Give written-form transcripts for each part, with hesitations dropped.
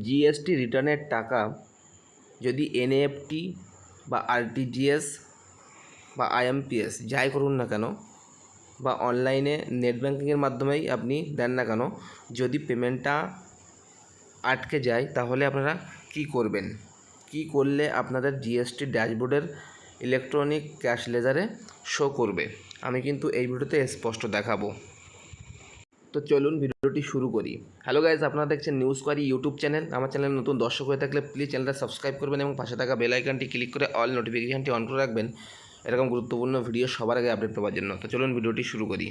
GST রিটার্নের টাকা যদি এনএফটি বা আরটিজিএস বা আইএমপিএস যাই করুন না কেন বা অনলাইনে নেট ব্যাঙ্কিংয়ের মাধ্যমেই আপনি দেন না কেন, যদি পেমেন্টটা আটকে যায় তাহলে আপনারা কি করবেন, কি করলে আপনাদের জিএসটি ড্যাশবোর্ডের ইলেকট্রনিক ক্যাশ লেজারে শো করবে, আমি কিন্তু এই ভিডিওতে স্পষ্ট দেখাবো। তো চলুন ভিডিওটি শুরু করি। হ্যালো গাইজ, আপনারা দেখছেন নিউজ কোয়ারি ইউটিউব চ্যানেল। আমার চ্যানেল নতুন দর্শক হয়ে থাকলে প্লিজ চ্যানেলটা সাবস্ক্রাইব করবেন এবং পাশে থাকা বেল আইকনটি ক্লিক করে অল নোটিফিকেশানটি অন করে রাখবেন এরকম গুরুত্বপূর্ণ ভিডিও সবার আগে আপডেট পাওয়ার জন্য। তো চলুন ভিডিওটি শুরু করি।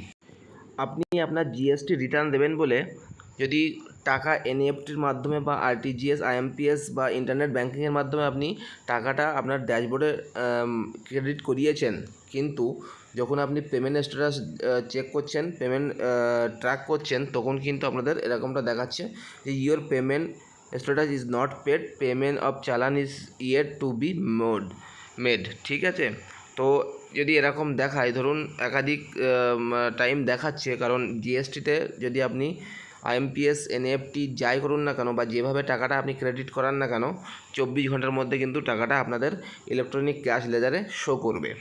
আপনি আপনার জিএসটি রিটার্ন দেবেন বলে যদি টাকা এনইএফটির মাধ্যমে বা আরটিজিএস, আইএমপিএস বা ইন্টারনেট ব্যাঙ্কিংয়ের মাধ্যমে আপনি টাকাটা আপনার ড্যাশবোর্ডে ক্রেডিট করিয়েছেন, কিন্তু যখন আপনি পেমেন্ট স্ট্যাটাস চেক করছেন, পেমেন্ট ট্র্যাক করছেন, তখন কিন্তু আপনাদের এরকমটা দেখাচ্ছে যে your payment status is not paid, payment of challan is yet to be made. ঠিক আছে, তো যদি এরকম দেখায়, ধরুন একাধিক টাইম দেখাচ্ছে, কারণ জিএসটিতে যদি আপনি আইএমপিএস, এনএফটি যাই করুন না কেন বা যেভাবে টাকাটা আপনি ক্রেডিট করান না কেন, 24 ঘন্টার মধ্যে কিন্তু টাকাটা আপনাদের ইলেকট্রনিক ক্যাশ লেজারে শো করবে।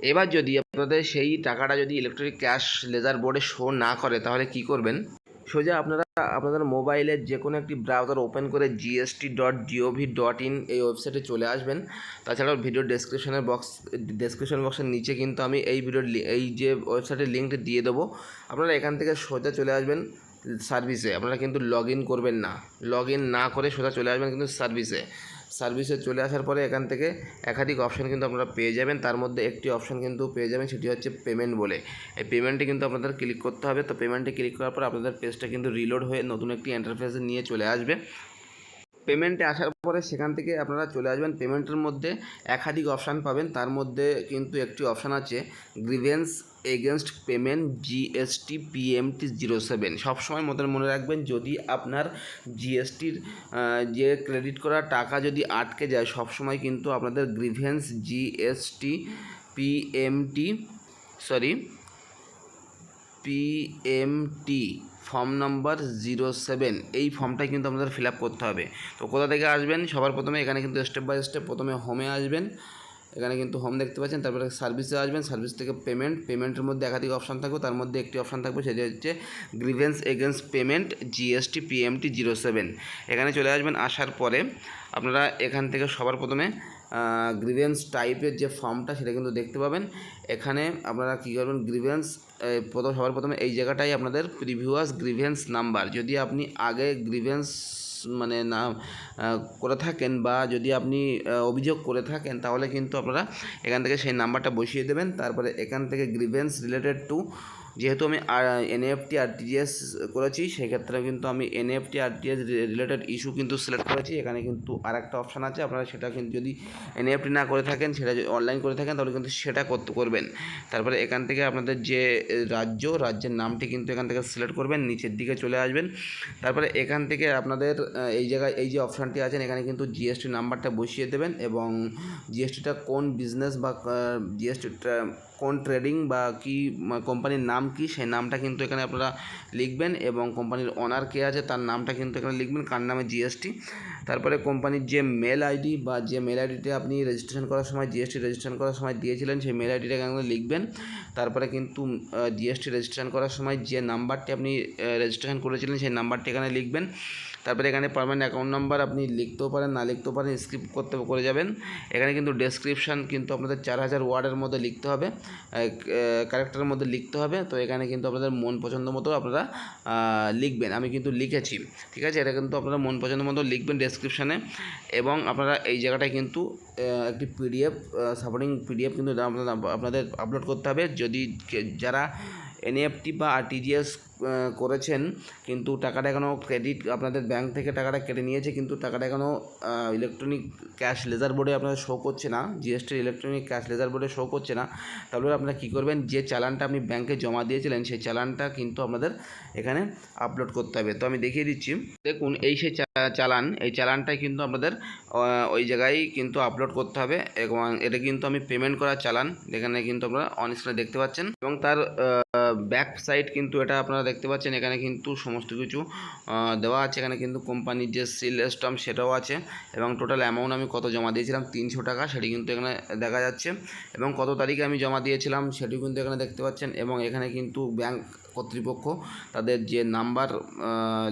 এবার যদি আপনাদের সেই টাকাটা যদি ইলেকট্রনিক ক্যাশ লেজার বোর্ডে শো না করে, তাহলে কি করবেন? সোজা আপনারা আপনাদের মোবাইলের যে কোনো একটি ব্রাউজার ওপেন করে gst.gov.in এই ওয়েবসাইটে চলে আসবেন। তাছাড়াও ভিডিও ডেসক্রিপশন বক্সের নিচে কিন্তু আমি এই যে ওয়েবসাইটের লিঙ্কটি দিয়ে দেবো। আপনারা এখান থেকে সোজা চলে আসবেন সার্ভিসে। আপনারা কিন্তু লগ ইন করবেন না, লগ ইন না করে সোজা চলে আসবেন কিন্তু সার্ভিসে চলে আসার পরে এখান থেকে একাধিক অপশান কিন্তু আপনারা পেয়ে যাবেন। তার মধ্যে একটি অপশান কিন্তু পেয়ে যাবেন, সেটি হচ্ছে পেমেন্ট বলে। এই পেমেন্টে কিন্তু আপনাদের ক্লিক করতে হবে। তো পেমেন্টে ক্লিক করার পর আপনাদের পেজটা কিন্তু রিলোড হয়ে নতুন একটি ইন্টারফেসে নিয়ে চলে আসবে। পেমেন্টে আসার পরে সেখান থেকে আপনারা চলে আসবেন। পেমেন্টের মধ্যে একাধিক অপশান পাবেন, তার মধ্যে কিন্তু একটি অপশান আছে grievance against payment GST PMT 07। সবসময় মনে রাখবেন, যদি আপনার জিএসটির যে ক্রেডিট করা টাকা যদি আটকে যায়, সবসময় কিন্তু আপনাদের grievance GST PMT form number 07, এই ফর্মটাই কিন্তু আপনাদের ফিল আপ করতে হবে। তো কোথা থেকে আসবেন? সবার প্রথমে এখানে কিন্তু স্টেপ বাই স্টেপ প্রথমে হোমে আসবেন। এখানে কিন্তু হোম দেখতে পাচ্ছেন, তারপরে সার্ভিসে আসবেন। সার্ভিস থেকে পেমেন্টের মধ্যে একাধিক অপশান থাকবে, তার মধ্যে একটি অপশান থাকবে, সেটি হচ্ছে grievance against payment GST PMT 07। এখানে চলে আসবেন। আসার পরে আপনারা এখান থেকে সবার প্রথমে গ্রিভেন্স টাইপের যে ফর্মটা সেটা কিন্তু দেখতে পাবেন। এখানে আপনারা কী করবেন, গ্রিভেন্স সবার প্রথমে এই জায়গাটাই আপনাদের প্রিভিয়াস গ্রিভেন্স নাম্বার, যদি আপনি আগে গ্রিভেন্স না করে থাকেন বা যদি আপনি অভিযোগ করে থাকেন, তাহলে কিন্তু আপনারা এখান থেকে সেই নাম্বারটা বসিয়ে দেবেন। তারপরে এখান থেকে গ্রিভেন্স রিলেটেড টু, যেহেতু আমি এনএফটি আরটিজিএস করেছি, সেক্ষেত্রে কিন্তু আমি এনএফটি আরটিজিএস রিলেটেড ইস্যু কিন্তু সিলেক্ট করেছি। এখানে কিন্তু আরেকটা অপশান আছে, আপনারা সেটা কিন্তু যদি এনএফটি না করে থাকেন, সেটা যদি অনলাইন করে থাকেন, তাহলে কিন্তু সেটা করবেন। তারপরে এখান থেকে আপনাদের যে রাজ্যের নামটি কিন্তু এখান থেকে সিলেক্ট করবেন, নিচের দিকে চলে আসবেন। তারপরে এখান থেকে আপনাদের এই জায়গায় এই যে অপশানটি আছেন, এখানে কিন্তু জিএসটি নাম্বারটা বসিয়ে দেবেন এবং জিএসটিটা কোন বিজনেস বা জিএসটিটা কোন ট্রেডিং বা কি কোম্পানির নাম কি, সেই নামটা কিন্তু এখানে আপনারা লিখবেন এবং কোম্পানির ওনার কে আছে তার নামটা কিন্তু এখানে লিখবেন, কার নামে জিএসটি। তারপরে কোম্পানির যে মেল আইডি বা যে মেল আইডিতে আপনি রেজিস্ট্রেশন করার সময় জিএসটি রেজিস্ট্রেশন করার সময় দিয়েছিলেন, সেই মেল আইডিটা এখানে লিখবেন। তারপরে কিন্তু জিএসটি রেজিস্ট্রেশন করার সময় যে নাম্বারটি আপনি রেজিস্ট্রেশন করেছিলেন, সেই নাম্বারটি এখানে লিখবেন। তারপরে এখানে পারমানেন্ট অ্যাকাউন্ট নাম্বার আপনি লিখতেও পারেন, না লিখতেও পারেন, স্কিপ করে যাবেন। এখানে কিন্তু ডেসক্রিপশান কিন্তু আপনাদের 4000 ওয়ার্ডের মধ্যে লিখতে হবে, ক্যারেক্টারের মধ্যে লিখতে হবে। তো এখানে কিন্তু আপনাদের মন পছন্দ মতো আপনারা লিখবেন, আমি কিন্তু লিখেছি। ঠিক আছে, এটা কিন্তু আপনারা মন পছন্দ মতো লিখবেন ডেসক্রিপশানে। এবং আপনারা এই জায়গাটায় কিন্তু একটি সাপোর্টিং পিডিএফ কিন্তু আপনাদের আপলোড করতে হবে। যদি যারা এনএফটি বা আরটিজিএস করেছেন, কিন্তু টাকাটা এখনও ক্রেডিট, আপনাদের ব্যাংক থেকে টাকাটা কেটে নিয়েছে, কিন্তু টাকাটা এখনও ইলেকট্রনিক ক্যাশ লেজার বোর্ডে আপনাদের শো করছে না, জিএসটির ইলেকট্রনিক ক্যাশ লেজার বোর্ডে শো করছে না, তাহলে আপনারা কী করবেন, যে চালানটা আপনি ব্যাংকে জমা দিয়েছিলেন, সেই চালানটা কিন্তু আপনাদের এখানে আপলোড করতে হবে। তো আমি দেখিয়ে দিচ্ছি, দেখুন এই সেই চালান, এই চালানটাই কিন্তু আপনাদের ওই জায়গায় কিন্তু আপলোড করতে হবে। এবং এটা কিন্তু আমি পেমেন্ট করা চালান, এখানে কিন্তু আপনারা অন স্ক্রিনে দেখতে পাচ্ছেন, এবং তার ব্যাক সাইড কিন্তু এটা আপনারা দেখতে পাচ্ছেন এখানে কিন্তু সমস্ত কিছু দেওয়া আছে। এখানে কিন্তু কোম্পানির যে সিল স্ট্যাম্প সেটাও আছে এবং টোটাল অ্যামাউন্ট আমি কত জমা দিয়েছিলাম 300 টাকা সেটি কিন্তু এখানে দেখা যাচ্ছে এবং কত তারিখে আমি জমা দিয়েছিলাম সেটি কিন্তু এখানে দেখতে পাচ্ছেন। এবং এখানে কিন্তু ব্যাংক কর্তৃপক্ষ তাদের যে নাম্বার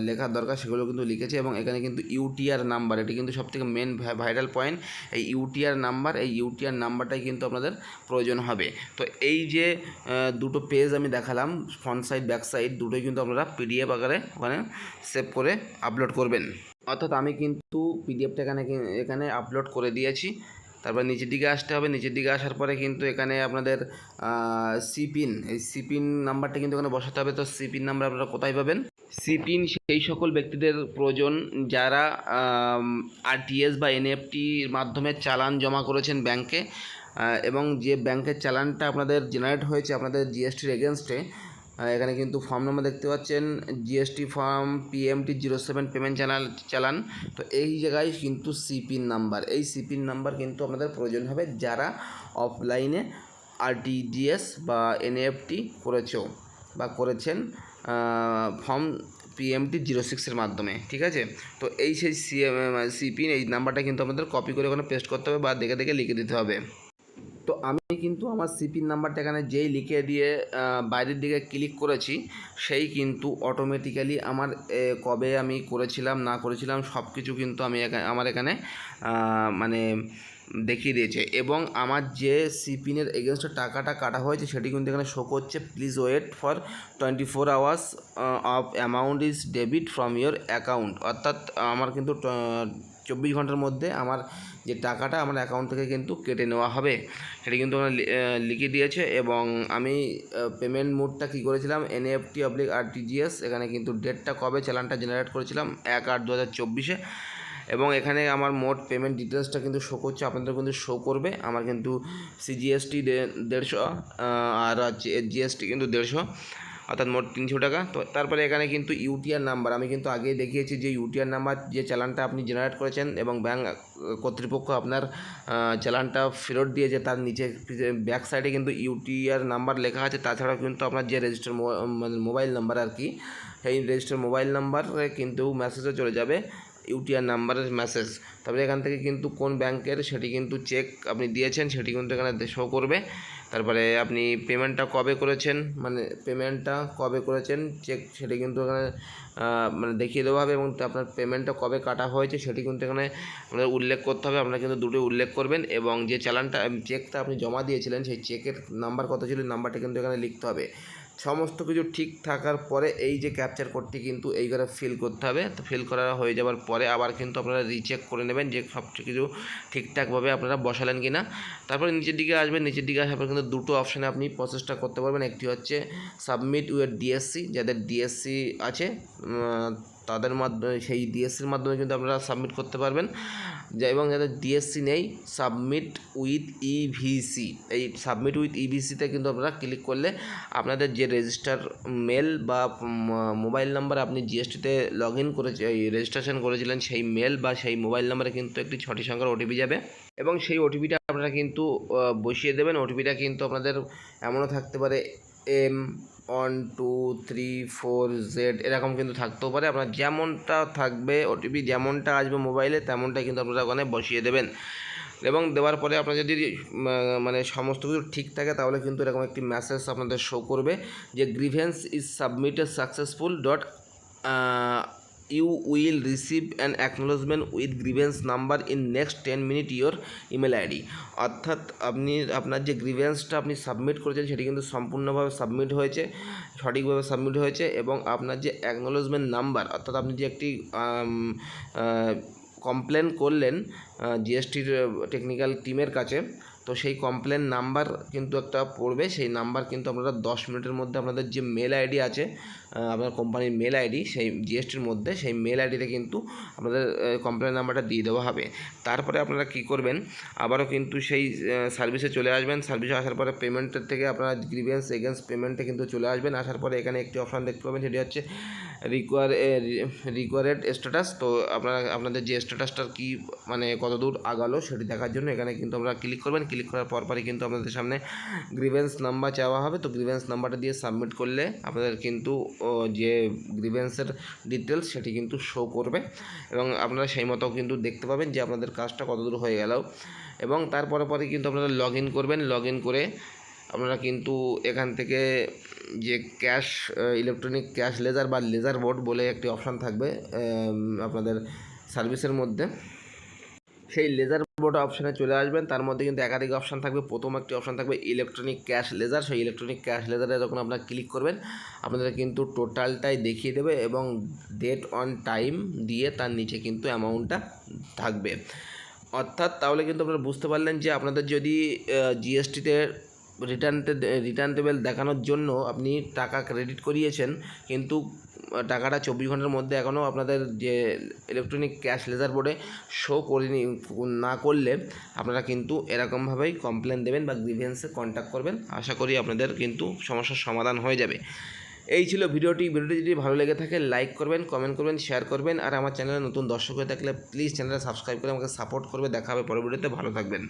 লেখার দরকার সেগুলো কিন্তু লিখেছে এবং এখানে কিন্তু ইউটিআর নাম্বার, এটি কিন্তু সবথেকে মেন ভাইরাল পয়েন্ট। এই ইউটিআর নাম্বারটাই কিন্তু আপনাদের প্রয়োজন হবে। তো এই যে দুটো পেজ আমি দেখালাম, ফ্রন্ট সাইড ব্যাক সাইড দুটোই কিন্তু আপনারা পিডিএফ আকারে ওখানে সেভ করে আপলোড করবেন। অর্থাৎ আমি কিন্তু পিডিএফটা এখানে আপলোড করে দিয়েছি। তারপর নিচের দিকে আসতে হবে। নিচের দিকে আসার পরে কিন্তু এখানে আপনাদের সিপিন, এই সিপিন নাম্বারটা কিন্তু এখানে বসাতে হবে। তো সিপিন নাম্বার আপনারা কোথায় পাবেন? সিপিন সেই সকল ব্যক্তিদের প্রয়োজন যারা আরটিএস বা এনএফটির মাধ্যমে চালান জমা করেছেন ব্যাংকে এবং যে ব্যাংকের চালানটা আপনাদের জেনারেট হয়েছে আপনাদের জিএসটির এগেনস্টে। এখানে কিন্তু ফর্ম নাম্বার দেখতে পাচ্ছেন, জিএসটি ফর্ম PMT 07 পেমেন্ট চালান। তো এই জায়গায় কিন্তু সিপিন নাম্বার, এই সিপিন নাম্বার কিন্তু আপনাদের প্রয়োজন হবে যারা অফলাইনে আরটিজিএস বা এনএফটি করেছেন ফর্ম PMT 06 মাধ্যমে, ঠিক আছে। তো এই সেই সিপিন এই নাম্বারটা কিন্তু আপনাদের কপি করে ওখানে পেস্ট করতে হবে বা দেখে দেখে লিখে দিতে হবে। তো আমি কিন্তু আমার সিপিন নাম্বারটা এখানে যেই লিখে দিয়ে বাইরের দিকে ক্লিক করেছি সেই কিন্তু অটোমেটিক্যালি আমার কবে আমি করেছিলাম না করেছিলাম সব কিছু কিন্তু আমার এখানে মানে দেখিয়ে দিয়েছে এবং আমার যে সিপিনের এগেনস্টে টাকাটা কাটা হয়েছে সেটি কিন্তু এখানে শো করছে। Please wait for 24 hours of amount is debit from your account. অর্থাৎ আমার কিন্তু 24 ঘন্টার মধ্যে আমার যে টাকাটা আমার অ্যাকাউন্ট থেকে কিন্তু কেটে নেওয়া হবে সেটি কিন্তু লিখে দিয়েছে। এবং আমি পেমেন্ট মোডটা কী করেছিলাম, NEFT/RTGS, এখানে কিন্তু ডেটটা কবে চালানটা জেনারেট করেছিলাম 1/8/2024 এবং এখানে আমার মোট পেমেন্ট ডিটেলসটা কিন্তু শো করছে, আপনাদের কিন্তু শো করবে। আমার কিন্তু CGST 150 আর GST কিন্তু 150, অর্থাৎ মোট 300 টাকা। তো তারপরে এখানে কিন্তু ইউটিআর নাম্বার আমি কিন্তু আগেই দেখিয়েছি যে ইউটিআর নাম্বার যে চালানটা আপনি জেনারেট করেছেন এবং ব্যাংক কর্তৃপক্ষ আপনার চালানটা ফেরত দিয়েছে তার নিচে ব্যাক সাইডে কিন্তু ইউটিআর নাম্বার লেখা আছে। তাছাড়াও কিন্তু আপনার যে রেজিস্টার মোবাইল নাম্বার আর কি, সেই রেজিস্টার মোবাইল নাম্বারে কিন্তু মেসেজও চলে যাবে ইউটিআর নাম্বারের মেসেজ। তারপরে এখান থেকে কিন্তু কোন ব্যাংকের সেটি কিন্তু চেক আপনি দিয়েছেন সেটি কিন্তু এখানে শো করবে। তারপরে আপনি পেমেন্টটা কবে করেছেন চেক সেটি কিন্তু এখানে দেখিয়ে দেওয়া হবে এবং আপনার পেমেন্টটা কবে কাটা হয়েছে সেটি কিন্তু এখানে আপনাদের উল্লেখ করতে হবে। আপনারা কিন্তু দুটোই উল্লেখ করবেন এবং যে চেকটা আপনি জমা দিয়েছিলেন সেই চেকের নাম্বার কত ছিল নাম্বারটা কিন্তু এখানে লিখতে হবে। সমস্ত কিছু ঠিক থাকার পরে এই যে ক্যাপচার কোডটি কিন্তু এই করে ফিল করতে হবে। তো ফিল করা হয়ে যাওয়ার পরে আবার কিন্তু আপনারা রিচেক করে নেবেন যে সব কিছু ঠিকঠাকভাবে আপনারা বসালেন কি না। তারপরে নিচের দিকে আসবেন, নিচের দিকে আসার পর কিন্তু দুটো অপশানে আপনি প্রসেসটা করতে পারবেন। একটি হচ্ছে সাবমিট উইথ DSC, যাদের DSC আছে তাদের মাধ্যমে সেই ডিএসসির মাধ্যমে কিন্তু আপনারা সাবমিট করতে পারবেন। এবং যাদের ডিএসসি নেই সাবমিট উইথ ইভিসি, এই সাবমিট উইথ ইভিসিতে কিন্তু আপনারা ক্লিক করলে আপনাদের যে রেজিস্টার মেল বা মোবাইল নাম্বার আপনি জিএসটিতে লগ ইন রেজিস্ট্রেশন করেছিলেন সেই মেল বা সেই মোবাইল নাম্বারে কিন্তু একটি 6টি সংখ্যার ওটিপি যাবে এবং সেই ওটিপিটা আপনারা কিন্তু বসিয়ে দেবেন। ওটিপিটা কিন্তু আপনাদের এমনও থাকতে পারে M1234Z এরকম কিন্তু থাকতেও পারে। আপনার যেমনটা থাকবে ওটিপি যেমনটা আসবে মোবাইলে তেমনটাই কিন্তু আপনারা ওখানে বসিয়ে দেবেন এবং দেওয়ার পরে আপনার যদি সমস্ত কিছু ঠিক থাকে তাহলে কিন্তু এরকম একটি মেসেজ আপনাদের শো করবে যে grievance is submitted successful you will receive an acknowledgement with grievance number in next 10 minutes your email ID। অর্থাৎ আপনার যে গ্রিভেন্সটা আপনি সাবমিট করেছেন সেটি কিন্তু সম্পূর্ণভাবে সাবমিট হয়েছে, সঠিকভাবে সাবমিট হয়েছে এবং আপনার যে অ্যাকনোলেজমেন্ট নাম্বার অর্থাৎ আপনি যে একটি কমপ্লেন করলেন জিএসটির টেকনিক্যাল টিমের কাছে, তো সেই কমপ্লেন নাম্বার কিন্তু একটা পড়বে। সেই নাম্বার কিন্তু আপনারা 10 মিনিটের মধ্যে আপনাদের যে মেল আইডি আছে আপনার কোম্পানির মেল আইডি সেই জিএসটির মধ্যে সেই মেল আইডিতে কিন্তু আপনাদের কমপ্লেন নাম্বারটা দিয়ে দেওয়া হবে। তারপরে আপনারা কি করবেন, আবারও কিন্তু সেই সার্ভিসে চলে আসবেন। সার্ভিসে আসার পরে পেমেন্টের থেকে আপনারা গ্রিভেন্স এগেন্স্ট পেমেন্টে কিন্তু চলে আসবেন। আসার পরে এখানে একটি অপশান দেখতে পাবেন, সেটি হচ্ছে রিকোয়ারেড স্ট্যাটাস। তো আপনাদের যে স্ট্যাটাসটার কি কত দূর আগালো সেটি দেখার জন্য এখানে কিন্তু আপনারা ক্লিক করবেন। ক্লিক করার পরপরই কিন্তু আপনাদের সামনে গ্রিভেন্স নাম্বার চাওয়া হবে। তো গ্রিভেন্স নাম্বারটা দিয়ে সাবমিট করলে আপনাদের কিন্তু যে গ্রিভেন্সের ডিটেলস সেটি কিন্তু শো করবে এবং আপনারা সেই মতো কিন্তু দেখতে পাবেন যে আপনাদের কাজটা কতদূর হয়ে গেল। এবং তারপরে কিন্তু আপনারা লগ ইন করবেন। লগ ইন করে আপনারা কিন্তু এখান থেকে যে ক্যাশ ইলেকট্রনিক ক্যাশ লেজার বা লেজার বোর্ড বলে একটি অপশান থাকবে আপনাদের সার্ভিসের মধ্যে, সেই লেজার বোর্ড অপশানে চলে আসবেন। তার মধ্যে কিন্তু একাধিক অপশান থাকবে। প্রথম একটি অপশান থাকবে ইলেকট্রনিক ক্যাশ লেজার। সেই ইলেকট্রনিক ক্যাশ লেজারে যখন আপনারা ক্লিক করবেন আপনাদের কিন্তু টোটালটাই দেখিয়ে দেবে এবং ডেট অন টাইম দিয়ে তার নিচে কিন্তু অ্যামাউন্টটা থাকবে। অর্থাৎ তাহলে কিন্তু আপনারা বুঝতে পারলেন যে আপনাদের যদি জিএসটিতে রিটার্ন টেবিল দেখানোর জন্য আপনি টাকা ক্রেডিট করিয়েছেন কিন্তু টাকাটা 24 ঘন্টার মধ্যে এখনও আপনাদের যে ইলেকট্রনিক ক্যাশ লেজার বোর্ডে শো করেনি না করলে আপনারা কিন্তু এরকমভাবেই কমপ্লেন দেবেন বা গ্রিভেন্সে কন্ট্যাক্ট করবেন। আশা করি আপনাদের কিন্তু সমস্যার সমাধান হয়ে যাবে। এই ছিল ভিডিওটি যদি ভালো লেগে থাকে লাইক করবেন, কমেন্ট করবেন, শেয়ার করবেন। আর আমার চ্যানেলে নতুন দর্শক হয়ে থাকলে প্লিজ চ্যানেলটা সাবস্ক্রাইব করে আমাকে সাপোর্ট করবে। দেখা হবে পরের ভিডিওতে। ভালো থাকবেন।